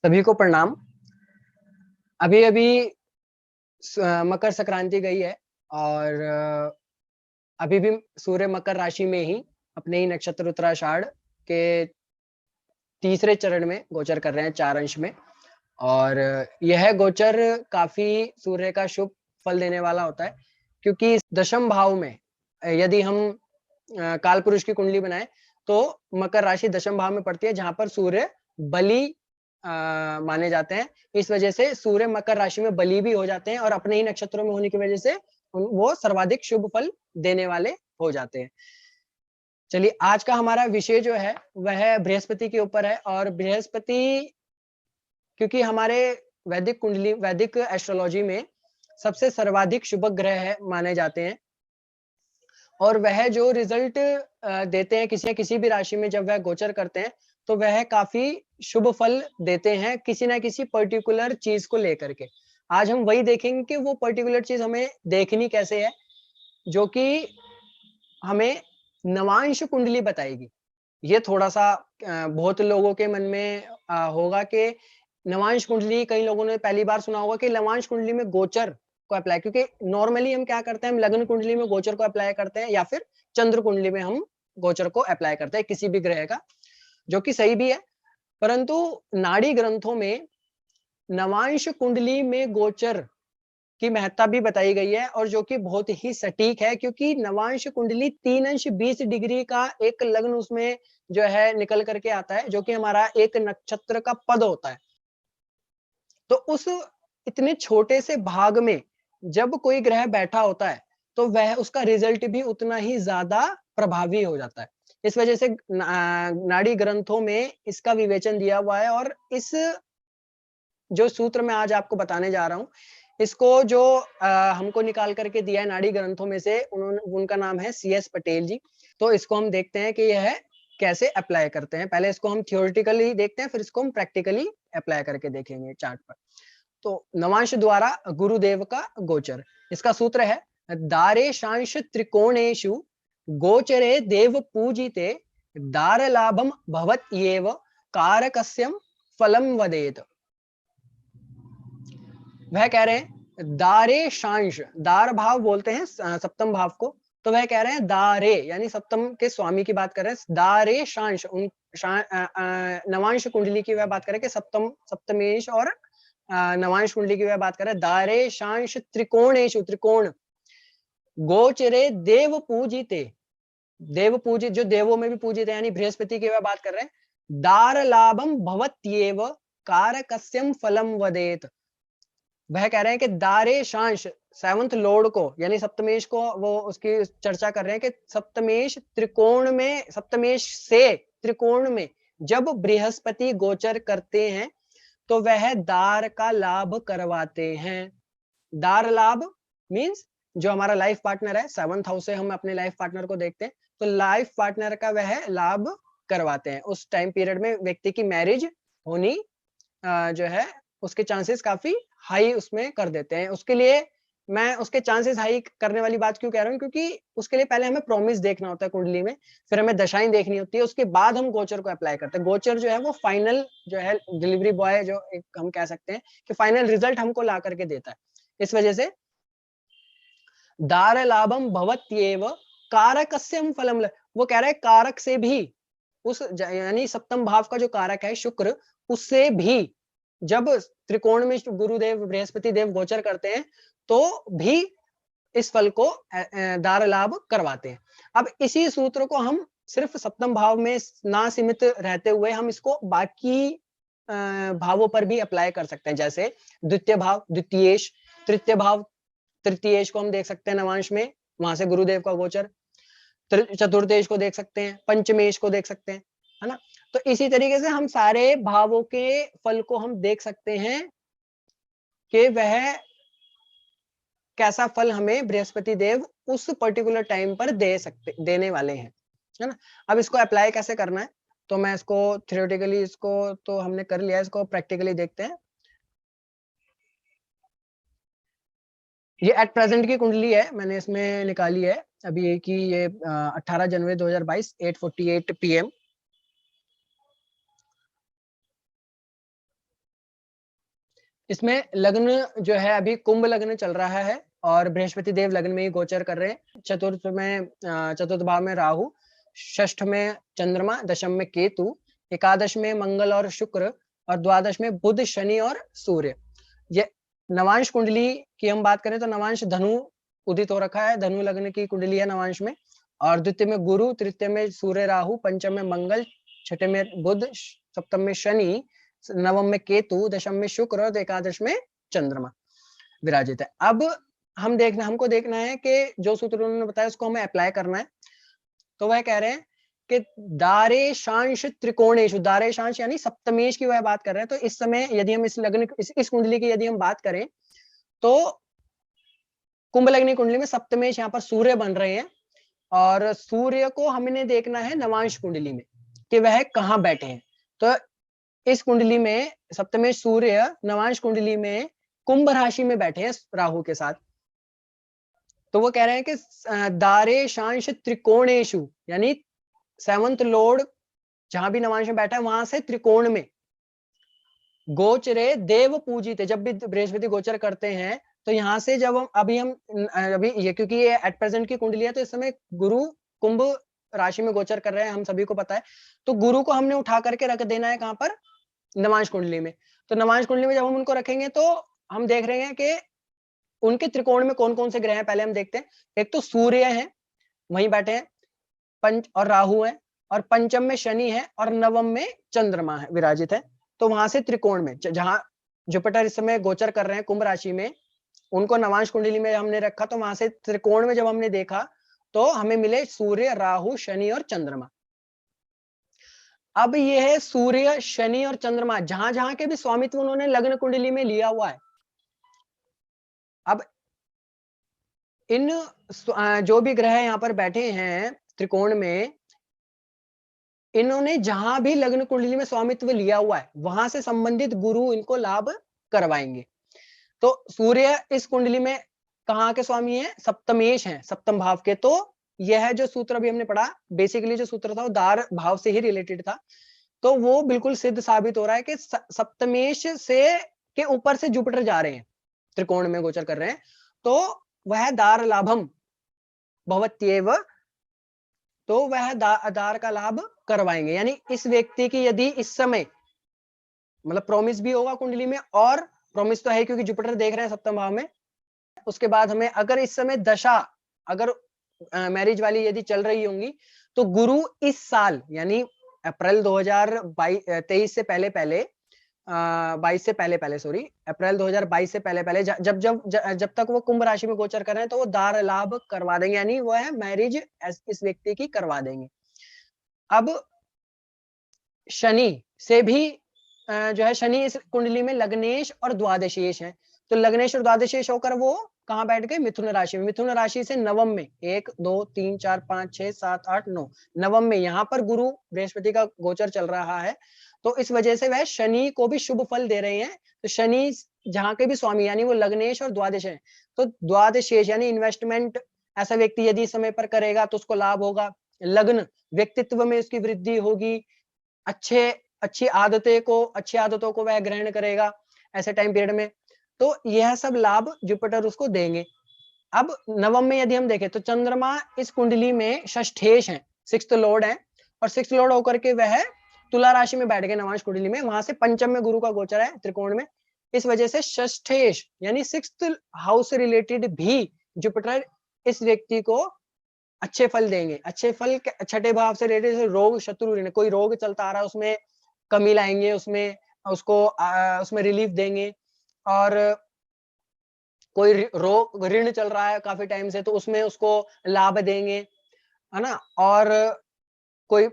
सभी को प्रणाम। अभी अभी मकर संक्रांति गई है और अभी भी सूर्य मकर राशि में ही अपने ही नक्षत्र उत्तराषाढ़ के तीसरे चरण में गोचर कर रहे हैं 4 अंश में। और यह गोचर काफी सूर्य का शुभ फल देने वाला होता है, क्योंकि इस दशम भाव में यदि हम काल पुरुष की कुंडली बनाएं तो मकर राशि दशम भाव में पड़ती है, जहां पर सूर्य बली माने जाते हैं। इस वजह से सूर्य मकर राशि में बली भी हो जाते हैं और अपने ही नक्षत्रों में होने की वजह से वो सर्वाधिक शुभ फल देने वाले हो जाते हैं। चलिए, आज का हमारा विषय जो है वह बृहस्पति के ऊपर है। और बृहस्पति, क्योंकि हमारे वैदिक कुंडली, वैदिक एस्ट्रोलॉजी में सबसे सर्वाधिक शुभ ग्रह है माने जाते हैं, और वह जो रिजल्ट देते हैं किसी भी राशि में, जब वह गोचर करते हैं तो वह काफी शुभ फल देते हैं किसी ना किसी पर्टिकुलर चीज को लेकर के। आज हम वही देखेंगे कि वो पर्टिकुलर चीज हमें देखनी कैसे है, जो कि हमें नवांश कुंडली बताएगी। ये थोड़ा सा बहुत लोगों के मन में होगा कि नवांश कुंडली, कई लोगों ने पहली बार सुना होगा कि नवांश कुंडली में गोचर को अप्लाई, क्योंकि नॉर्मली हम क्या करते हैं, हम लग्न कुंडली में गोचर को अप्लाई करते हैं या फिर चंद्र कुंडली में हम गोचर को अप्लाई करते हैं किसी भी ग्रह का, जो कि सही भी है। परंतु नाड़ी ग्रंथों में नवांश कुंडली में गोचर की महत्ता भी बताई गई है, और जो कि बहुत ही सटीक है, क्योंकि नवांश कुंडली 3 अंश 20 डिग्री का एक लग्न उसमें जो है निकल करके आता है, जो कि हमारा एक नक्षत्र का पद होता है। तो उस इतने छोटे से भाग में जब कोई ग्रह बैठा होता है तो वह उसका रिजल्ट भी उतना ही ज्यादा प्रभावी हो जाता है। इस वजह से नाड़ी ग्रंथों में इसका विवेचन दिया हुआ है। और इस जो सूत्र मैं आज आपको बताने जा रहा हूँ, इसको जो हमको निकाल करके दिया है नाड़ी ग्रंथों में से, उनका नाम है CS पटेल जी। तो इसको हम देखते हैं कि यह कैसे अप्लाई करते हैं। पहले इसको हम थियोरेटिकली देखते हैं, फिर इसको हम प्रैक्टिकली अप्लाई करके देखेंगे चार्ट पर। तो नवांश द्वारा गुरुदेव का गोचर, इसका सूत्र है दारेशांश त्रिकोणेषु गोचरे देव पूजिते दार लाभम भवत्येव कारकस्यम फलम वदेत। वह कह रहे हैं दारेशांश, दार भाव बोलते हैं सप्तम भाव को, तो वह कह रहे हैं दारे यानी सप्तम के स्वामी की बात कर रहे हैं। दारेशांश नवांश कुंडली की वह बात करें कि सप्तमेश और नवांश कुंडली की वह बात करें। दारेशांश त्रिकोणेशु, त्रिकोण गोचरे देव पूजिते, देव पूजित, जो देवों में भी पूजित है यानी बृहस्पति की वह बात कर रहे हैं। दार लाभम भवत्येव कारकस्यम फलम वदेत। वह कह रहे हैं कि दारेशांश, सेवंथ लॉर्ड को यानी सप्तमेश को, वो उसकी चर्चा कर रहे हैं कि सप्तमेश त्रिकोण में, सप्तमेश से त्रिकोण में जब बृहस्पति गोचर करते हैं तो वह दार का लाभ करवाते हैं। दार लाभ मींस जो हमारा लाइफ पार्टनर है, 7th हाउस से हम अपने लाइफ पार्टनर को देखते हैं, तो लाइफ पार्टनर का वह लाभ करवाते हैं। उस टाइम पीरियड में व्यक्ति की मैरिज होनी जो है उसके चांसेस काफी हाई उसमें कर देते हैं। उसके लिए मैं उसके चांसेस हाई करने वाली बात क्यों कह रहा हूँ, क्योंकि उसके लिए पहले हमें प्रॉमिस देखना होता है कुंडली में, फिर हमें दशाएं देखनी होती है, उसके बाद हम गोचर को अप्लाई करते हैं। गोचर जो है वो फाइनल जो है डिलीवरी बॉय, जो एक हम कह सकते हैं कि फाइनल रिजल्ट हमको ला करके देता है। इस वजह से दार लाभम भवत्येव कारकस्यम फलम, वो कह रहा है कारक से भी, उस यानी सप्तम भाव का जो कारक है शुक्र, उससे भी जब त्रिकोण में गुरुदेव बृहस्पति देव गोचर करते हैं तो भी इस फल को दार लाभ करवाते हैं। अब इसी सूत्र को हम सिर्फ सप्तम भाव में ना सीमित रहते हुए हम इसको बाकी भावों पर भी अप्लाई कर सकते हैं। जैसे द्वितीय भाव, द्वितीयेश, तृतीय भाव, तृतीयेश को हम देख सकते हैं नवांश में, वहां से गुरुदेव का गोचर। चतुर्थेश को देख सकते हैं, पंचमेश को देख सकते हैं, है ना। तो इसी तरीके से हम सारे भावों के फल को हम देख सकते हैं कि वह कैसा फल हमें बृहस्पति देव उस पर्टिकुलर टाइम पर देने वाले हैं, है ना। अब इसको अप्लाई कैसे करना है, तो मैं इसको थियोरेटिकली, इसको तो हमने कर लिया, इसको प्रैक्टिकली देखते हैं। ये एट प्रेजेंट की कुंडली है, मैंने इसमें निकाली है अभी की, ये 18 जनवरी 2022 8:48 PM। इसमें लग्न जो है अभी कुंभ लग्न चल रहा है और बृहस्पति देव लग्न में ही गोचर कर रहे हैं। चतुर्थ भाव में राहु, षष्ठ में चंद्रमा, दशम में केतु, एकादश में मंगल और शुक्र और द्वादश में बुध, शनि और सूर्य। ये नवांश कुंडली की हम बात करें तो नवांश धनु उदित हो रखा है, धनु लग्न की कुंडली है नवांश में। और द्वितीय में गुरु, तृतीय में सूर्य राहु, पंचम में मंगल, छठे में बुध, सप्तम में शनि, नवम में केतु, दशम में शुक्र और एकादश में चंद्रमा विराजित है। अब हमको देखना है कि जो सूत्र उन्होंने बताया उसको हमें अप्लाई करना है। तो वह कह रहे हैं कि दारेशांश त्रिकोणेशु, दारेशांश यानी सप्तमेश की वह बात कर रहे हैं। तो इस समय यदि हम इस लग्न इस कुंडली की यदि हम बात करें तो कुंभ लग्न कुंडली में सप्तमेश यहाँ पर सूर्य बन रहे हैं और सूर्य को हमने देखना है नवांश कुंडली में कि वह कहाँ बैठे हैं। तो इस कुंडली में सप्तमेश सूर्य नवांश कुंडली में कुंभ राशि में बैठे हैं राहु के साथ। तो वो कह रहे हैं कि दारेशांश त्रिकोणेशु यानी सेवंथ लॉर्ड जहां भी नवांश में बैठा है वहां से त्रिकोण में गोचरे देव पूजित है। जब भी बृहस्पति गोचर करते हैं तो यहाँ से जब अभी ये क्योंकि ये एट प्रेजेंट की कुंडली है तो इस समय गुरु कुंभ राशि में गोचर कर रहे हैं, हम सभी को पता है। तो गुरु को हमने उठा करके रख देना है कहां पर, नवांश कुंडली में। तो नवांश कुंडली में जब हम उनको रखेंगे तो हम देख रहे हैं कि उनके त्रिकोण में कौन कौन से ग्रह हैं। पहले हम देखते हैं, एक तो सूर्य है वहीं बैठे हैं, पंच और राहु है, और पंचम में शनि है और नवम में चंद्रमा है विराजित है। तो वहां से त्रिकोण में जहां जुपिटर इस समय गोचर कर रहे हैं कुंभ राशि में, उनको नवांश कुंडली में हमने रखा। तो वहां से त्रिकोण में जब हमने देखा तो हमें मिले सूर्य, राहु, शनि और चंद्रमा। अब यह है सूर्य, शनि और चंद्रमा जहां जहां के भी स्वामित्व उन्होंने लग्न कुंडली में लिया हुआ है। अब इन जो भी ग्रह यहाँ पर बैठे हैं त्रिकोण में, इन्होंने जहां भी लग्न कुंडली में स्वामित्व लिया हुआ है वहां से संबंधित गुरु इनको लाभ करवाएंगे। तो सूर्य इस कुंडली में कहाँ के स्वामी है, सप्तमेश है, सप्तम भाव के। तो यह जो सूत्र अभी हमने पढ़ा, बेसिकली जो सूत्र था वो दार भाव से ही रिलेटेड था। तो वो बिल्कुल सिद्ध साबित हो रहा है कि सप्तमेश से के ऊपर से जुपिटर जा रहे हैं, त्रिकोण में गोचर कर रहे हैं, तो वह दार लाभम भवत्येव, तो वह दार का लाभ करवाएंगे। यानी इस व्यक्ति की यदि इस समय मतलब प्रॉमिस भी होगा कुंडली में, और प्रॉमिस तो है क्योंकि जुपिटर देख रहे हैं सप्तम भाव में। उसके बाद हमें अगर इस समय दशा अगर मैरिज वाली यदि चल रही होंगी तो गुरु इस साल यानी अप्रैल 2023 से पहले 22 से पहले सॉरी अप्रैल 2022 से पहले जब तक वो कुंभ राशि में गोचर कर रहे हैं तो वो दार लाभ करवा देंगे, यानी वो है मैरिज इस व्यक्ति की करवा देंगे। अब शनि से भी जो है, शनि इस कुंडली में लग्नेश और द्वादशेश है। तो लग्नेश और द्वादशेश होकर वो कहाँ बैठ गए, मिथुन राशि में। मिथुन राशि से नवम में 1 2 3 4 5 6 7 8 9 नवम में यहाँ पर गुरु बृहस्पति का गोचर चल रहा है। तो इस वजह से वह शनि को भी शुभ फल दे रहे हैं। तो शनि जहाँ के भी स्वामी यानी वो लग्नेश और द्वादश है। तो द्वादशेश यानी इन्वेस्टमेंट ऐसा व्यक्ति यदि समय पर करेगा तो उसको लाभ होगा। लग्न व्यक्तित्व में उसकी वृद्धि होगी, अच्छी आदतों को वह ग्रहण करेगा ऐसे टाइम पीरियड में। तो यह सब लाभ जुपिटर उसको देंगे। अब नवम में यदि हम देखें तो चंद्रमा इस कुंडली में षष्ठेश है, सिक्स्थ लॉर्ड है, और सिक्स्थ लॉर्ड होकर के वह तुला राशि में बैठ गए नवांश कुंडली में। वहां से पंचम में गुरु का गोचर है त्रिकोण में। इस वजह से षष्ठेश यानी सिक्स्थ हाउस से रिलेटेड भी जुपिटर इस व्यक्ति को अच्छे फल देंगे। अच्छे फल छठे भाव से रिलेटेड रोग शत्रु, कोई रोग चलता आ रहा है उसमें कमी लाएंगे, उसमें रिलीफ देंगे। और कोई रोग ऋण चल रहा है काफी टाइम से तो उसमें उसको लाभ देंगे, है ना। और कोई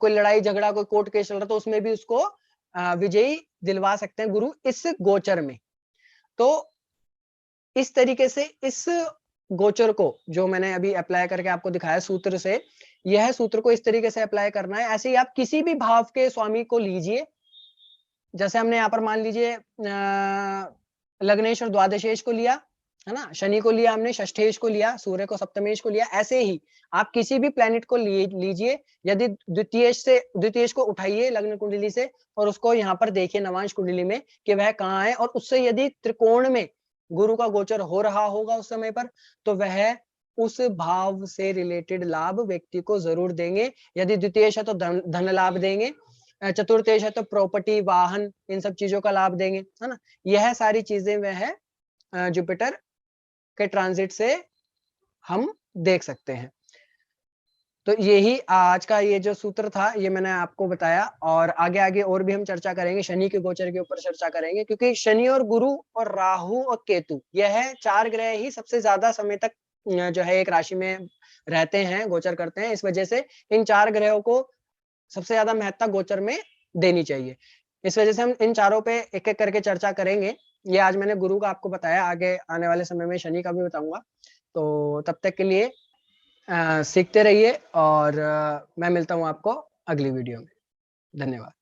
लड़ाई झगड़ा, कोई कोर्ट केस चल रहा तो उसमें भी उसको विजयी दिलवा सकते हैं गुरु इस गोचर में। तो इस तरीके से इस गोचर को जो मैंने अभी अप्लाई करके आपको दिखाया सूत्र से, यह सूत्र को इस तरीके से अप्लाई करना है। ऐसे ही आप किसी भी भाव के स्वामी को लीजिए, जैसे हमने यहाँ पर मान लीजिए लग्नेश और द्वादशेश को लिया, है ना? शनि को लिया हमने, षष्ठेश को लिया, सूर्य को सप्तमेश को लिया, ऐसे ही आप किसी भी प्लैनेट को लीजिए, यदि द्वितीयेश को उठाइए लग्न कुंडली से और उसको यहाँ पर देखिए नवांश कुंडली में कि वह कहाँ है, और उससे यदि त्रिकोण में गुरु का गोचर हो रहा होगा उस समय पर, तो वह उस भाव से रिलेटेड लाभ व्यक्ति को ज़रूर देंगे। यदि द्वितीयेश है तो धन लाभ देंगे, चतुर्थेश है तो प्रॉपर्टी, वाहन, इन सब चीज़ों का लाभ देंगे, है ना? यह सारी चीज़ें वह जुपिटर के ट्रांजिट से हम देख सकते हैं। तो यही आज का ये जो सूत्र था, ये मैंने आपको बताया, और आगे-आगे और भी हम चर्चा करेंगे, शनि के गोचर के ऊपर चर्चा करेंगे, क्योंकि शनि और गुरु और राहु और केतु, यह 4 ग्रह ही सबसे ज़्यादा समय तक जो है एक राशि में रहते हैं, गोचर करते हैं। इस वजह से इन 4 ग्रहों को सबसे ज़्यादा महत्ता गोचर में देनी चाहिए। इस वजह से हम इन चारों पे एक-एक करके चर्चा करेंगे। ये आज मैंने गुरु का आपको बताया, आगे आने वाले समय में शनि का भी बताऊँगा। तो तब तक के लिए सीखते रहिए, और मैं मिलता हूँ आपको अगली वीडियो में। धन्यवाद।